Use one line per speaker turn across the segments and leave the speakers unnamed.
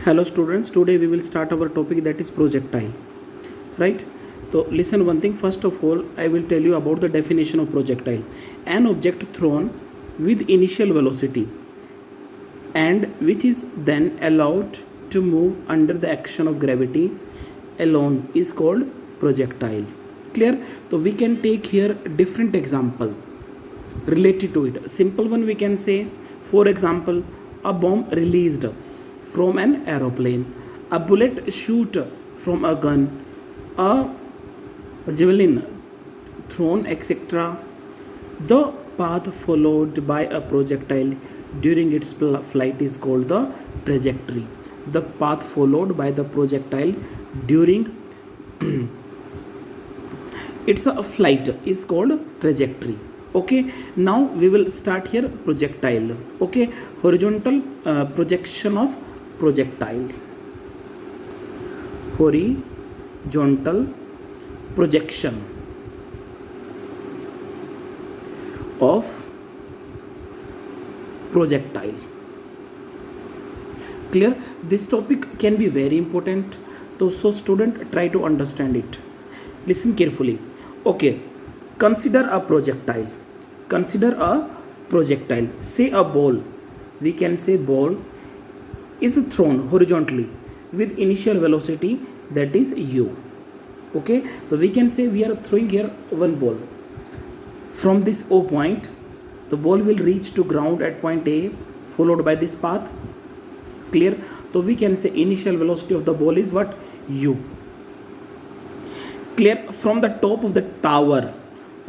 Hello students, today we will start our topic that is projectile, right? So listen one thing, first of all I will tell you about the definition of projectile. An object thrown with initial velocity and which is then allowed to move under the action of gravity alone is called projectile. Clear? So we can take here different example related to it. Simple one we can say, for example, a bomb released from an aeroplane, a bullet shoot from a gun, a javelin thrown, etc. The path followed by a projectile during its flight is called the trajectory. The path followed by the projectile during its a flight is called trajectory. Okay, now we will start here projectile. Okay, horizontal projection of projectile. Horizontal projection of projectile. Clear? This topic can be very important, so student try to understand it. Listen carefully. Okay, consider a projectile. Consider a projectile. Say a ball. We can say ball is thrown horizontally with initial velocity that is u. Okay, so we can say we are throwing here one ball. From this O point, the ball will reach to ground at point A, followed by this path. Clear? So we can say initial velocity of the ball is what? U. Clear? From the top of the tower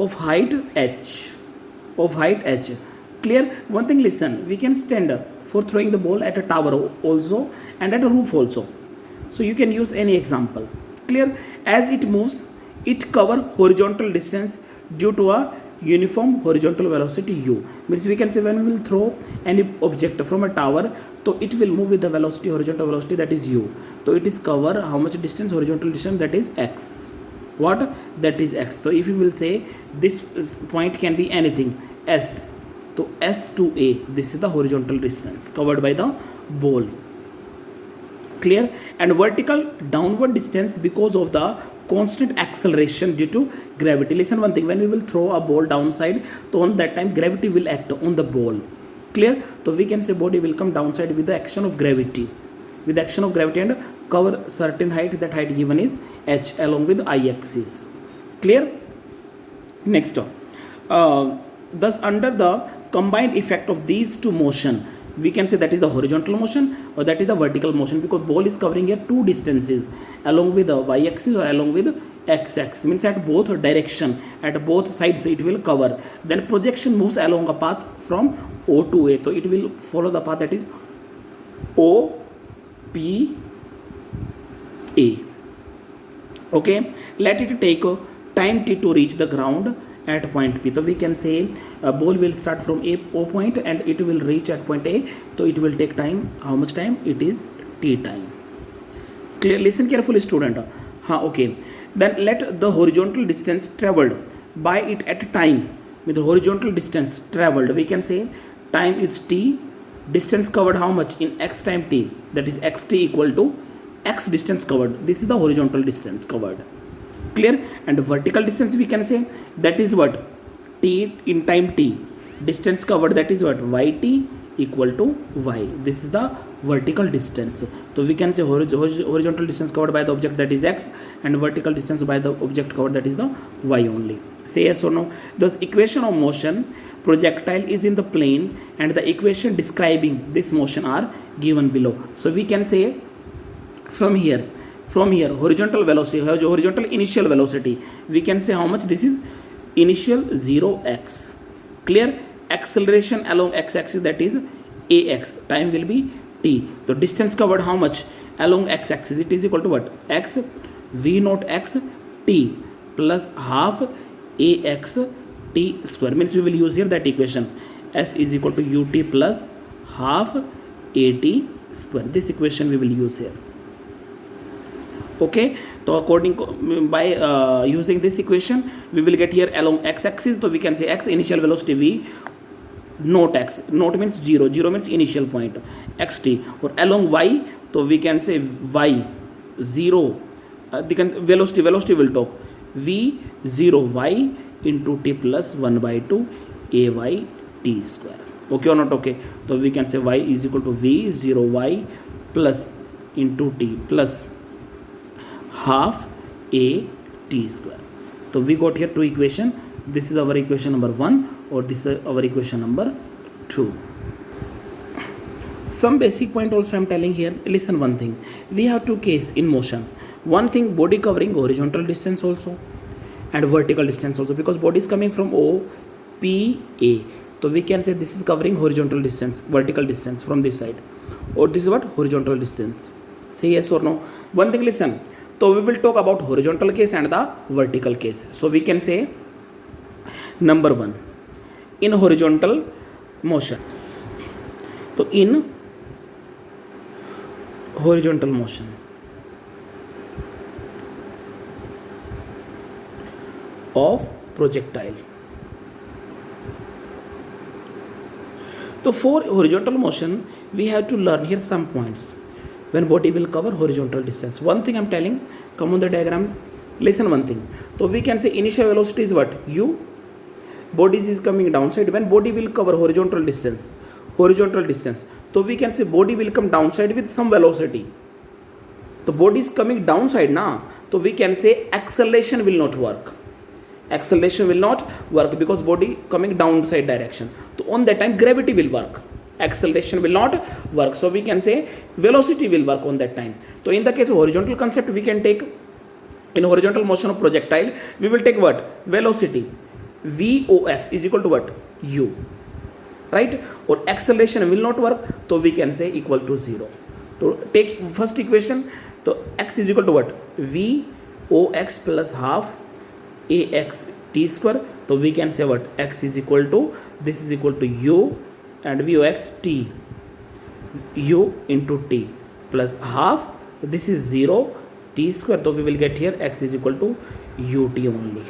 of height h. Clear? One thing, listen, we can stand up for throwing the ball at a tower also and at a roof also. So you can use any example. Clear? As it moves, it cover horizontal distance due to a uniform horizontal velocity u. Means we can say when we will throw any object from a tower, so it will move with the velocity, horizontal velocity, that is u. So it is cover how much distance? Horizontal distance, that is x. What? That is x. So if you will say this point can be anything, s. So S to A, this is the horizontal distance covered by the ball. Clear? And vertical downward distance because of the constant acceleration due to gravity. Listen one thing, when we will throw a ball downside, so on that time gravity will act on the ball. Clear? So we can say body will come downside with the action of gravity. With the action of gravity and cover certain height, that height given is h along with I-axis. Clear? Next, thus under the combined effect of these two motion, we can say that is the horizontal motion or that is the vertical motion, because ball is covering here two distances along with the y-axis or along with x-axis, means at both direction, at both sides it will cover. Then projection moves along a path from O to A, so it will follow the path that is O P A. Okay, let it take time t to reach the ground at point P. So we can say a ball will start from O point and it will reach at point A. So it will take time. How much time? It is t time. Clear? Listen carefully, student. Okay. Then let the horizontal distance traveled by it at time. With the horizontal distance traveled, we can say time is t. Distance covered how much? In x time t. That is xt equal to x distance covered. This is the horizontal distance covered. Clear? And vertical distance we can say that is what? T in time t. Distance covered, that is what? Yt equal to y. This is the vertical distance. So we can say horizontal distance covered by the object, that is x, and vertical distance by the object covered, that is the y only. Say yes or no? Thus equation of motion, projectile is in the plane and the equation describing this motion are given below. So we can say from here horizontal velocity, horizontal initial velocity, we can say how much? This is initial 0x. Clear? Acceleration along x-axis, that is ax. Time will be t. So distance covered how much? Along x-axis, it is equal to what? X v naught x t plus half ax t square. Means we will use here that equation, s is equal to ut plus half at square. This equation we will use here. Okay, so according by using this equation, we will get here along x-axis. So we can say x initial velocity v naught x, naught means 0, 0 means initial point xt, or along y तो we can say y 0 velocity will talk v 0 y into t plus 1 by 2 ay t square. Okay or not? Okay, so we can say y is equal to v 0 y plus into t plus half a t square. So we got here two equation. This is our equation number 1 or this is our equation number 2. Some basic point also I am telling here. Listen one thing. We have two case in motion. One thing, body covering horizontal distance also and vertical distance also, because body is coming from O, P, A. So we can say this is covering horizontal distance, vertical distance from this side, or this is what? Horizontal distance. Say yes or no. One thing, listen. So we will talk about horizontal case and the vertical case. So we can say number 1, in horizontal motion. So in horizontal motion, of projectile. So for horizontal motion, we have to learn here some points when body will cover horizontal distance. One thing I am telling, come on the diagram, listen one thing. So we can say initial velocity is what? U. Body is coming downside. When body will cover horizontal distance, so we can say body will come downside with some velocity. The body is coming downside now, so we can say acceleration will not work. Acceleration will not work because body coming downside direction. So on that time gravity will work. Acceleration will not work. So we can say velocity will work on that time. So in the case of horizontal concept, we can take in horizontal motion of projectile, we will take what? Velocity. Vox is equal to what? U. Right? Or acceleration will not work. So we can say equal to 0. So take first equation. So x is equal to what? Vox plus half ax t square. So we can say what? X is equal to, this is equal to u and vox t, u into t plus half, this is 0 t square. So we will get here x is equal to ut only.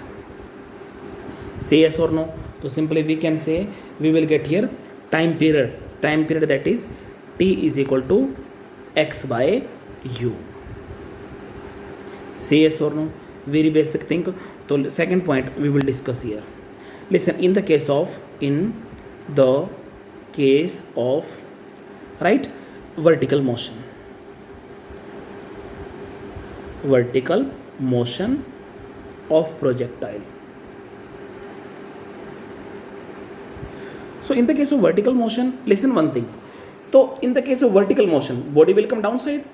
Say yes or no. So simply we can say we will get here time period that is t is equal to x by u. Say yes or no. Very basic thing. So second point we will discuss here. Listen, in the case of right, vertical motion of projectile. So in the case of vertical motion, listen one thing. So in the case of vertical motion, body will come downside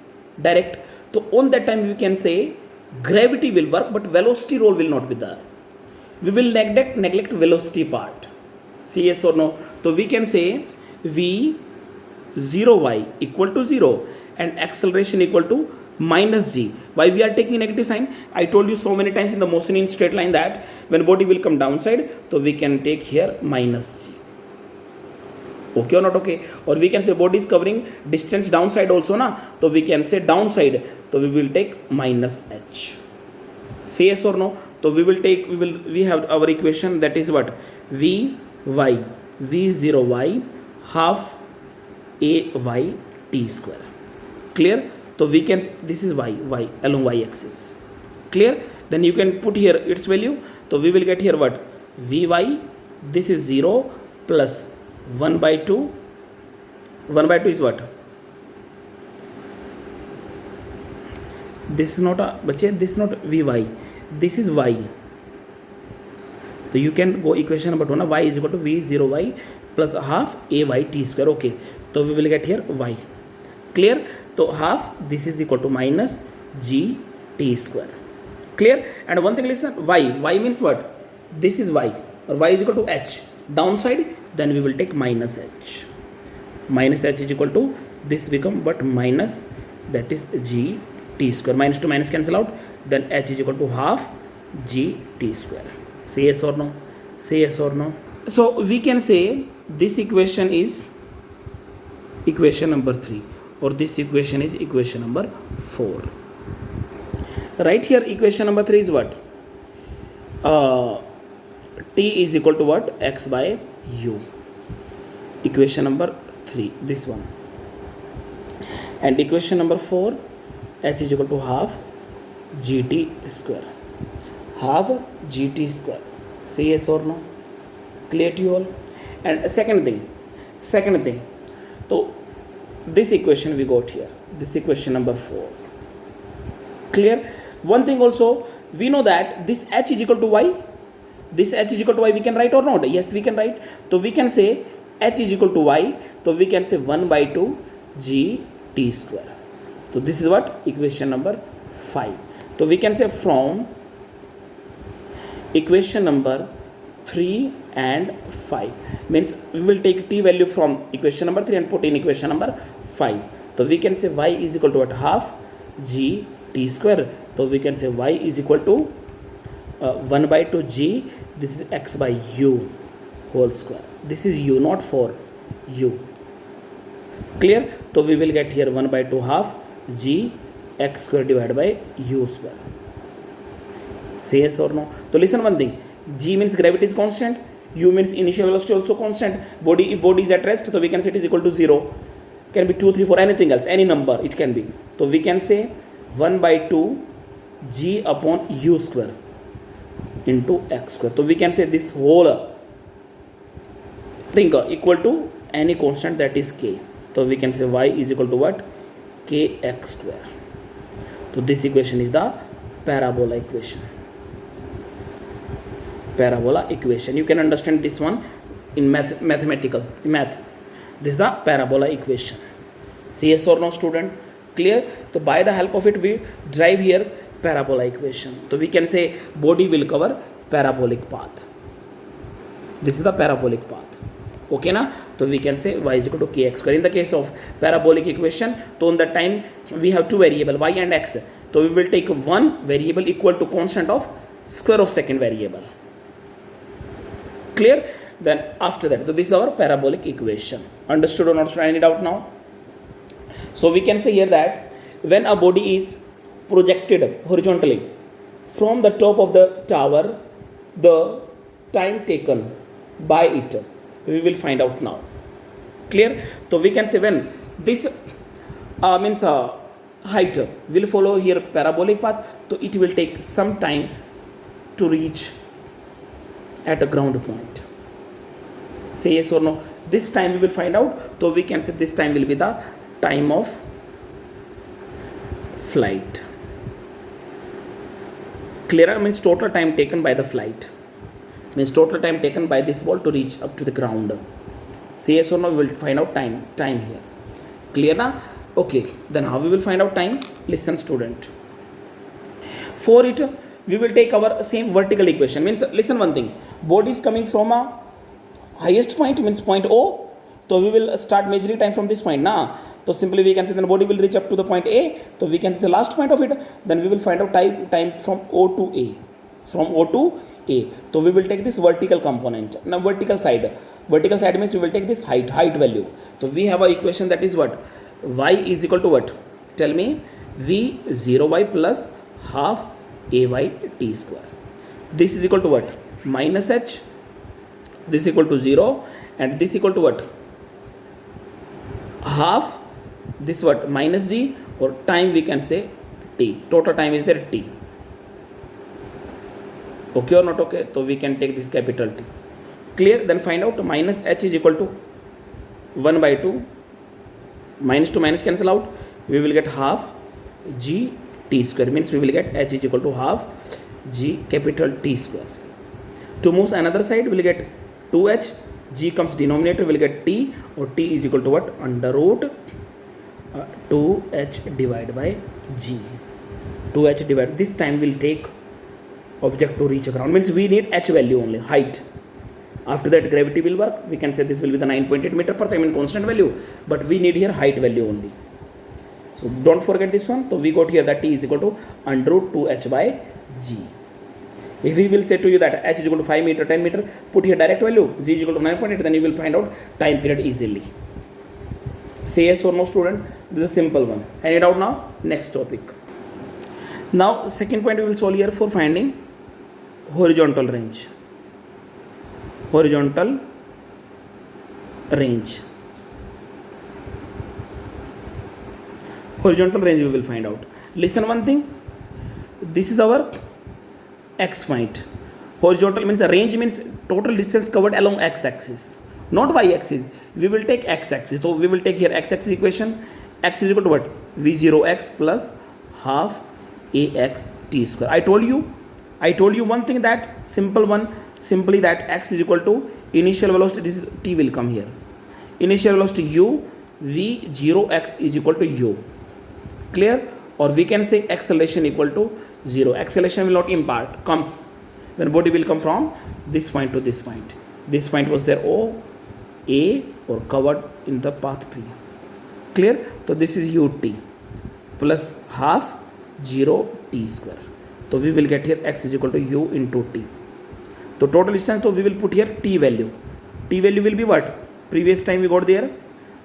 direct. So on that time you can say gravity will work, but velocity role will not be there. We will neglect velocity part. See yes or no. So we can say v 0y equal to 0 and acceleration equal to minus g. Why we are taking negative sign? I told you so many times in the motion in straight line that when body will come downside, so we can take here minus g. Okay or not? Okay. Or we can say body is covering distance downside also na. So we can say downside. So we will take minus h. Say yes or no. So we have our equation that is what? v 0y half ay t square. Clear? So we can, this is y along y axis. Clear? Then you can put here its value. So we will get here what? Vy, this is 0 plus 1 by 2. 1 by 2 is what? This is not this is not Vy. This is y. So you can go equation number 2. Y is equal to v0y plus half ay t square. Okay. So we will get here y. Clear? So half, this is equal to minus g t square. Clear? And one thing, listen, y means what? This is y, or y is equal to h. Downside, then we will take minus h. Minus h is equal to, this become but minus, that is g t square. Minus to minus cancel out, then h is equal to half g t square. Say yes or no? Say yes or no? So we can say this equation is equation number 3, or this equation is equation number 4. Right here equation number 3 is what? T is equal to what? X by u. Equation number 3, this one. And equation number 4, h is equal to half gt square. Half gt square. Say yes or no? Clear to you all? And second thing, so this equation we got here, this equation number 4. Clear? One thing also, we know that this h is equal to y. This h is equal to y we can write or not? Yes, we can write. So we can say h is equal to y. So we can say 1 by 2 g t square. So this is what? Equation number 5. So we can say from equation number 3 and 5, means we will take t value from equation number 3 and put in equation number 5. So we can say y is equal to what? Half g t square. So we can say y is equal to 1 by 2 g, this is x by u whole square. This is u, not for u. Clear? So we will get here 1 by 2 half g x square divided by u square. Say yes or no? So listen one thing, g means gravity is constant, u means initial velocity also constant. Body, if body is at rest, so we can say it is equal to 0. Can be 2, 3, 4, anything else, any number it can be. So we can say 1 by 2 g upon u square into x square. So we can say this whole thing equal to any constant, that is k. So we can say y is equal to what? Kx square. So this equation is the parabola equation. Parabola equation. You can understand this one in math. This is the parabola equation. Say yes or no, student? Clear? So by the help of it we derive here parabola equation. So we can say body will cover parabolic path. This is the parabolic path. Okay na? So we can say y is equal to kx square. In the case of parabolic equation, so in the time we have two variable y and x. So we will take one variable equal to constant of square of second variable. Clear? Then after that, so this is our parabolic equation. Understood or not? Any doubt now? So we can say here that when a body is projected horizontally from the top of the tower, the time taken by it we will find out now. Clear? So we can say when this means height will follow here parabolic path, so it will take some time to reach at a ground point. Say yes or no? This time we will find out. So we can say this time will be the time of flight. Clear? Means total time taken by the flight. Means total time taken by this ball to reach up to the ground. Say yes or no? We will find out time here. Clear na? Okay. Then how we will find out time? Listen, student. For it, we will take our same vertical equation. Means listen one thing. Body is coming from a highest point, means point O. So we will start measuring time from this point. Na? So simply we can say then body will reach up to the point A. So we can say the last point of it. Then we will find out time from O to A. From O to A. So we will take this vertical component. Now vertical side. Vertical side means we will take this height value. So we have a equation that is what? Y is equal to what? Tell me. V0y plus half AY t square. This is equal to what? Minus h. This is equal to 0. And this is equal to what? Half. This what? Minus g, or time we can say t. Total time is there t. Okay or not okay? So we can take this capital T. Clear? Then find out minus h is equal to 1 by 2. Minus to minus cancel out. We will get half g t square. Means we will get h is equal to half g capital T square. To move another side, we will get 2h. G comes denominator, we will get t, or t is equal to what? Under root 2h divided by g. 2h divided. This time will take object to reach ground. Means we need h value only, height. After that gravity will work. We can say this will be the 9.8 meter per second constant value, but we need here height value only. So don't forget this one. So we got here that t is equal to under root 2h by g. If we will say to you that h is equal to 5 meter, 10 meter, put here direct value, z is equal to 9.8, then you will find out time period easily. Say yes or no, student? This is a simple one. Any doubt now? Next topic. Now second point we will solve here for finding horizontal range. Horizontal range. horizontal range we will find out. Listen one thing, this is our x point. Horizontal means the range means total distance covered along x axis, not y axis. We will take x axis. So we will take here x axis equation. X is equal to what? V0x plus half ax t square. I told you one thing, that simple one, simply that x is equal to initial velocity, this is t will come here, initial velocity u, v0x is equal to u. Clear? Or we can say acceleration equal to 0. Acceleration will not impart, comes when body will come from this point to this point. This point was there O, A, or covered in the path P. Clear? So this is ut plus half 0 t square. So we will get here x is equal to u into t. So total distance, so we will put here t value. T value will be what? Previous time we got there,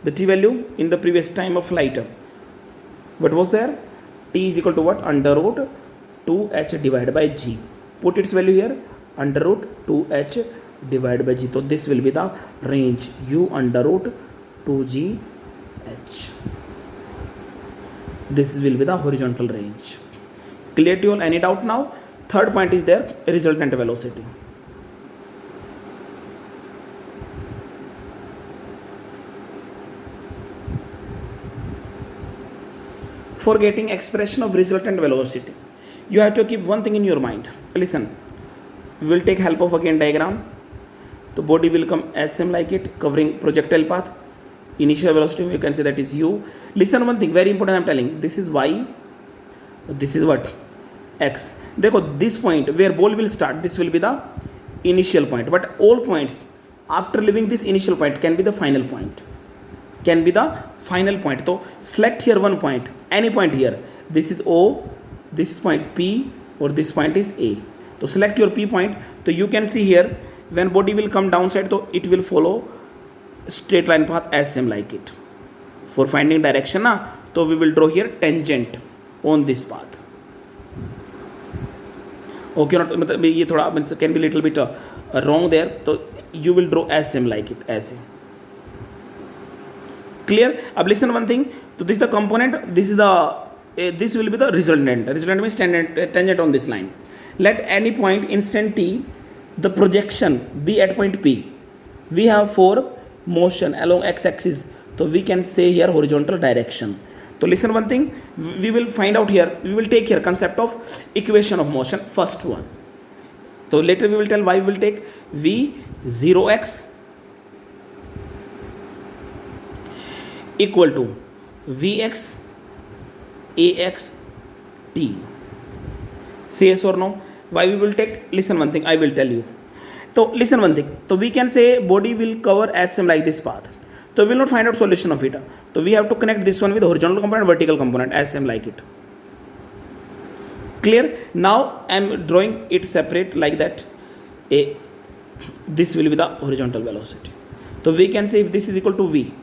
the t value in the previous time of flight. What was there? T is equal to what? Under root 2h divided by g. Put its value here, under root 2h divided by g. So this will be the range, u under root 2gh. This will be the horizontal range. Clear to you all? Any doubt now? Third point is there, resultant velocity. For getting expression of resultant velocity, you have to keep one thing in your mind. Listen, we will take help of again diagram. The body will come as same like it, covering projectile path. Initial velocity, you can say that is u. Listen one thing, very important I am telling. This is y, this is what? X. Dekho, this point where ball will start, this will be the initial point. But all points after leaving this initial point can be the final point. Can be the final point. So select here one point, any point here. This is O, this is point P, or this point is A. So select your P point. So you can see here, when body will come downside, so it will follow straight line path as same like it. For finding direction, so we will draw here tangent on this path. Okay, not ये थोड़ा can be little bit wrong there. So you will draw as same like it, as same. Clear? अब listen one thing. So this is the component. This is the this will be the resultant. Resultant means tangent on this line. Let any point instant t, the projection be at point P. We have for motion along x-axis. So we can say here horizontal direction. So listen one thing. We will find out here. We will take here concept of equation of motion. First one. So later we will tell why we will take v0x equal to vx ax t. Say yes or no? Why we will take? Listen one thing, I will tell you. So listen one thing. So we can say body will cover as same like this path. So we will not find out solution of it. So we have to connect this one with horizontal component, vertical component as same like it. Clear? Now I am drawing it separate like that. This will be the horizontal velocity. So we can say if this is equal to v.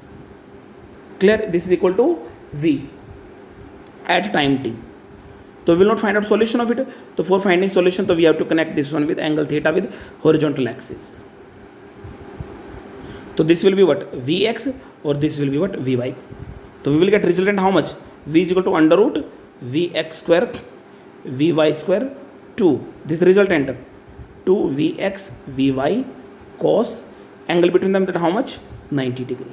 Clear? This is equal to v at time t. So we will not find out solution of it. So for finding solution, so we have to connect this one with angle theta with horizontal axis. So this will be what? Vx, or this will be what? Vy. So we will get resultant how much? V is equal to under root Vx square Vy square 2. This resultant 2 Vx Vy cos, angle between them that how much? 90 degree.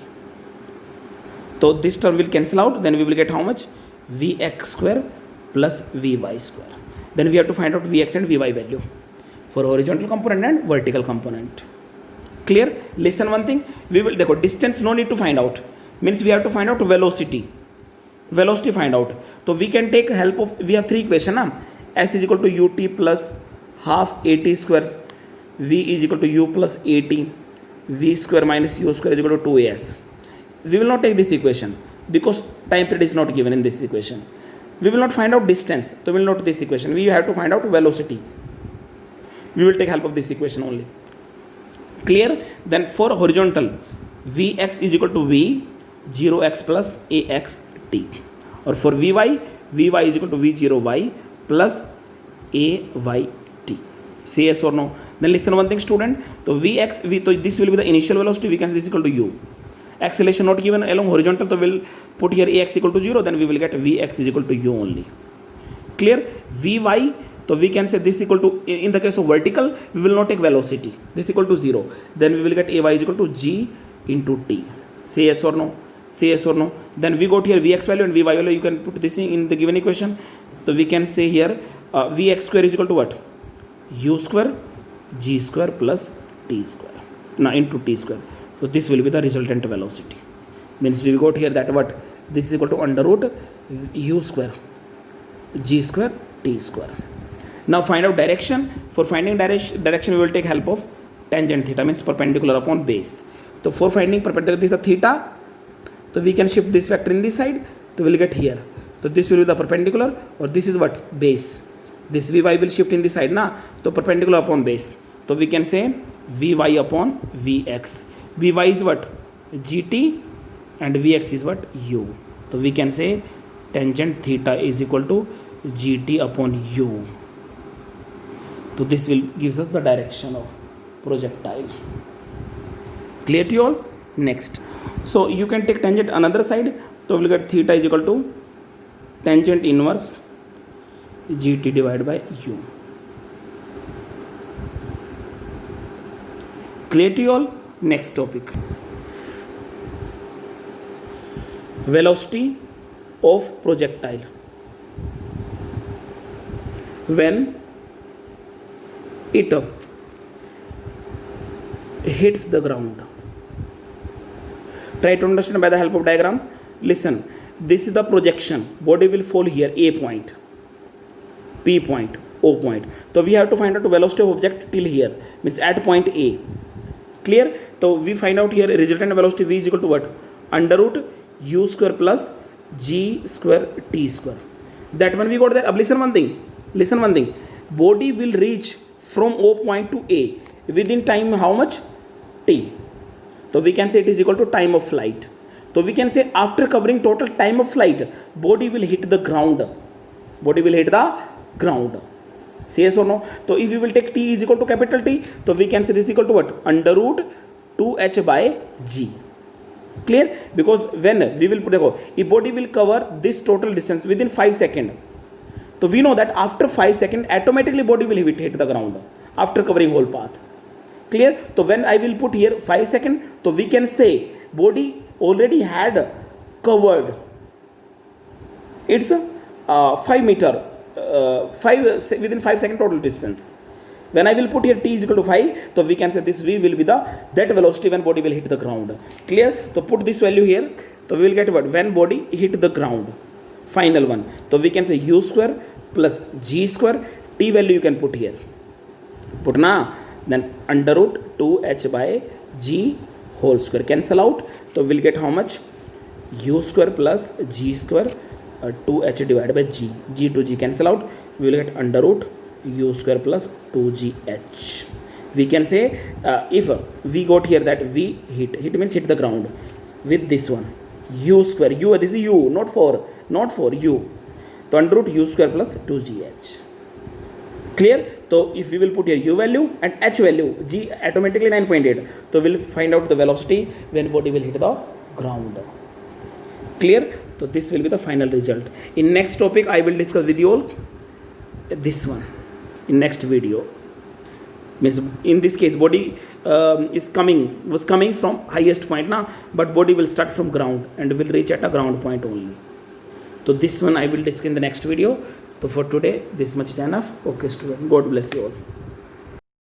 So this term will cancel out, then we will get how much? Vx square plus Vy square. Then we have to find out Vx and Vy value for horizontal component and vertical component. Clear? Listen one thing. We will देखो distance no need to find out. Means we have to find out velocity. Velocity find out. So we can take help of, we have three equation ना. S is equal to ut plus half at square. V is equal to u plus at. V square minus u square is equal to 2as. We will not take this equation because time period is not given in this equation. We will not find out distance. So we will not take this equation. We have to find out velocity. We will take help of this equation only. Clear? Then for horizontal, Vx is equal to V 0x plus ax t. Or for Vy, Vy is equal to V0y plus ay t. Say yes or no? Then listen one thing, student. So Vx, so this will be the initial velocity. We can say this is equal to u. acceleration not given along horizontal, so we'll put here ax equal to 0, then we will get vx is equal to u only. Clear? Vy, so we can say this equal to, in the case of vertical, we will not take velocity, this equal to 0, then we will get ay is equal to g into t. Say yes or no? Say yes or no? Then we got here vx value and vy value, you can put this in the given equation. So we can say here vx square is equal to what? U square g square plus t square, now into t square. So this will be the resultant velocity. Means we got here that what? This is equal to under root u square g square t square. Now find out direction. For finding direction we will take help of tangent theta, means perpendicular upon base. So for finding perpendicular, this is the theta, so we can shift this vector in this side, so we will get here. So this will be the perpendicular, or this is what? Base. This vy will shift in this side, na? So perpendicular upon base. So we can say vy upon vx. Vy is what? Gt, and vx is what? U. So we can say tangent theta is equal to gt upon u. So this will gives us the direction of projectile. Clear to you all? Next. So you can take tangent another side. So we will get theta is equal to tangent inverse gt divided by u. Clear to you all? Next topic. Velocity of projectile when it hits the ground. Try to understand by the help of diagram. Listen, this is the projection. Body will fall here, A point, P point, O point. So we have to find out the velocity of object till here, means at point A. Clear? So we find out here resultant velocity v is equal to what? Under root u square plus g square t square. That one we got there. Listen one thing. Listen one thing. Body will reach from O point to A within time how much? T. So we can say it is equal to time of flight. So we can say after covering total time of flight, body will hit the ground. Body will hit the ground. Say yes or no? So if we will take t is equal to capital T, so we can say this is equal to what? Under root 2h by g. Clear? Because when we will put, if body will cover this total distance within 5 seconds, so we know that after 5 seconds, automatically body will hit the ground after covering whole path. Clear? So when I will put here 5 seconds, so we can say body already had covered it's 5 meter, within 5 second total distance. When I will put here t is equal to 5, so we can say this v will be the that velocity when body will hit the ground. Clear? So put this value here, so we will get what? When body hit the ground, final one. So we can say u square plus g square, t value you can put here. Put na, then under root 2h by g whole square, cancel out. So we'll get how much? U square plus g square 2h divided by g. G to g cancel out. We will get under root u square plus 2gh. We can say if we got here that v hit means hit the ground with this one u square, u, this is u, not for u. So under root u square plus 2gh. Clear? So if we will put here u value and h value, g automatically 9.8. So we'll find out the velocity when body will hit the ground. Clear? So this will be the final result. In next topic I will discuss with you all this one in next video. Means in this case body was coming from highest point now, but body will start from ground and will reach at a ground point only. So this one I will discuss in the next video. So for today this much is enough. Okay student, God bless you all.